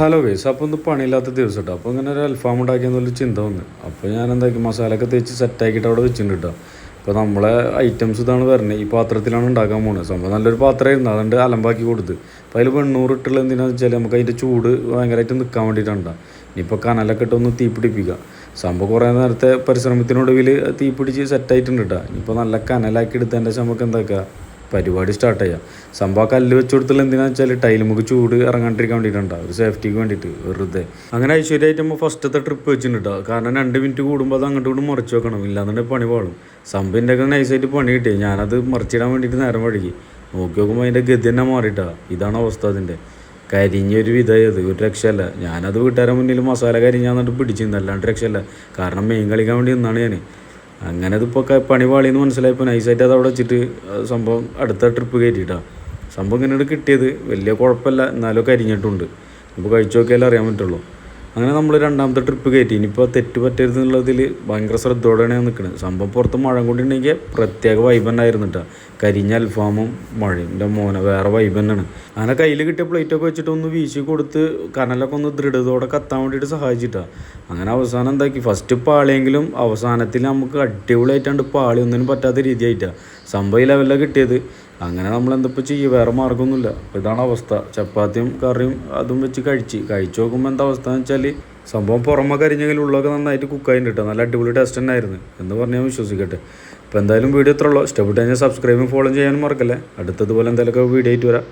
Hello guys, അപ്പോൾ ഒന്ന് പണിയില്ലാത്ത ദിവസം കേട്ടോ. അപ്പോൾ ഇങ്ങനെ ഒരു അൽഫാം ഉണ്ടാക്കിയെന്നൊരു ചിന്ത വന്നു. അപ്പോൾ ഞാൻ എന്താക്കി മസാലയൊക്കെ തേച്ച് സെറ്റാക്കിയിട്ട് അവിടെ വെച്ചിട്ടുണ്ട് കേട്ടോ. അപ്പോൾ നമ്മളെ ഐറ്റംസ് ഇതാണ് വരുന്നത്. ഈ പാത്രത്തിലാണ് ഉണ്ടാക്കാൻ പോകുന്നത്. സംഭവം നല്ലൊരു പാത്രമായിരുന്നു, അതുകൊണ്ട് അലമ്പാക്കി കൊടുത്ത്. അപ്പോൾ അതിൽ വെണ്ണൂറ് ഇട്ടുള്ള എന്തിനാണെന്ന് വെച്ചാൽ നമുക്ക് അതിൻ്റെ ചൂട് ഭയങ്കരമായിട്ട് നിൽക്കാൻ വേണ്ടിയിട്ടാണ്. ഇനിയിപ്പോൾ കനലൊക്കെ ഇട്ടൊന്ന് തീ പിടിപ്പിക്കുക. സംഭവം കുറേ നേരത്തെ പരിശ്രമത്തിനൊടുവിൽ തീ പിടിച്ച് സെറ്റായിട്ടുണ്ട് കേട്ടോ. ഇനിയിപ്പോൾ നല്ല കനലാക്കി എടുത്തതിൻ്റെ ശേഷം നമുക്ക് എന്താക്കുക, പരിപാടി സ്റ്റാർട്ട് ചെയ്യാം. സംഭവം കല്ല് വെച്ച് കൊടുത്തുള്ള എന്തിനാണെന്ന് വെച്ചാൽ ടൈൽ നമുക്ക് ചൂട് ഇറങ്ങാണ്ടിരിക്കാൻ വേണ്ടിയിട്ടുണ്ടാവും, ഒരു സേഫ്റ്റിക്ക് വേണ്ടിയിട്ട് വെറുതെ. അങ്ങനെ ഐശ്വര്യമായിട്ട് നമ്മൾ ഫസ്റ്റത്തെ ട്രിപ്പ് വെച്ചിട്ടുണ്ടോ. കാരണം 2 മിനിറ്റ് കൂടുമ്പോൾ അത് അങ്ങോട്ട് കൊണ്ട് മറിച്ച് വെക്കണം, ഇല്ലാന്നുണ്ടെങ്കിൽ പണി പാളും. സംഭവൻ്റെ ഒക്കെ നൈസായിട്ട് പണി കിട്ടി. ഞാനത് മറിച്ചിടാൻ വേണ്ടിയിട്ട് നേരം വഴുകി. നോക്കി നോക്കുമ്പോൾ അതിൻ്റെ ഗതി തന്നെ മാറിയിട്ടാ. ഇതാണ് അവസ്ഥ അതിൻ്റെ. കരിഞ്ഞൊരു വിധയത് ഒരു രക്ഷയല്ല. ഞാനത് വീട്ടുകാരുടെ മുന്നിൽ മസാല കരിഞ്ഞാന്നിട്ട് പിടിച്ചിരുന്നു, അല്ലാണ്ട് രക്ഷയല്ല. കാരണം മെയിൻ കളിക്കാൻ വേണ്ടി നിന്നാണ് ഞാൻ. അങ്ങനെ ഇതിപ്പോൾ പണി പാളിയെന്ന് മനസ്സിലായപ്പോൾ നൈസായിട്ട് അത് അവിടെ വെച്ചിട്ട് സംഭവം അടുത്ത ട്രിപ്പ് കയറ്റിയിട്ടാണ്. സംഭവം ഇങ്ങനെ കിട്ടിയത് വലിയ കുഴപ്പമില്ല, എന്നാലും കരിഞ്ഞിട്ടുണ്ട്. ഇപ്പോൾ കഴിച്ചു നോക്കിയാലേ അറിയാൻ പറ്റുള്ളൂ. അങ്ങനെ നമ്മൾ രണ്ടാമത്തെ ട്രിപ്പ് കയറ്റി. ഇനിയിപ്പോൾ തെറ്റ് പറ്റരുത് എന്നുള്ളതിൽ ഭയങ്കര ശ്രദ്ധയോടെയാണ് ഞാൻ നിൽക്കുന്നത്. സംഭവം പുറത്ത് മഴ കൊണ്ടുണ്ടെങ്കിൽ പ്രത്യേക വൈബ് തന്നെയായിരുന്നു കേട്ടോ. കരിഞ്ഞ അൽഫാമും മഴയും എൻ്റെ മോനെ വേറെ വൈബ് തന്നെയാണ്. അങ്ങനെ കയ്യിൽ കിട്ടിയ പ്ലേറ്റൊക്കെ വെച്ചിട്ട് ഒന്ന് വീശി കൊടുത്ത് കനലൊക്കെ ഒന്ന് ദൃഢതയോടെ കത്താൻ വേണ്ടിയിട്ട് സഹായിച്ചിട്ടാണ്. അങ്ങനെ അവസാനം എന്താക്കി, ഫസ്റ്റ് പാളിയെങ്കിലും അവസാനത്തിൽ നമുക്ക് അടിപൊളിയായിട്ടാണ്ട് പാളി ഒന്നിനും പറ്റാത്ത രീതിയായിട്ടാണ് സംഭവം ഈ ലെവലിലാണ് കിട്ടിയത്. അങ്ങനെ നമ്മൾ എന്തിപ്പോൾ ചെയ്യുക, വേറെ മാർഗ്ഗമൊന്നുമില്ല. അപ്പോൾ ഇതാണ് അവസ്ഥ. ചപ്പാത്തിയും കറിയും അതും വെച്ച് കഴിച്ച് നോക്കുമ്പോൾ എന്താ അവസ്ഥ എന്ന് വെച്ചാൽ സംഭവം പുറമെ കരിഞ്ഞെങ്കിലും ഉള്ളൊക്കെ നന്നായിട്ട് കുക്കായിട്ട് കിട്ടുക. നല്ല അടിപൊളി ടേസ്റ്റ് തന്നെ ആയിരുന്നു എന്ന് പറഞ്ഞാൽ വിശ്വസിക്കട്ടെ. അപ്പോൾ എന്തായാലും വീഡിയോ ഇത്ര ഉള്ളൂ. ഇഷ്ടപ്പെട്ട് കഴിഞ്ഞാൽ സബ്സ്ക്രൈബും ഫോളോ ചെയ്യാനും മറക്കല്ലേ. അടുത്തതുപോലെ എന്തെങ്കിലുമൊക്കെ വീഡിയോ ആയിട്ട് വരാം.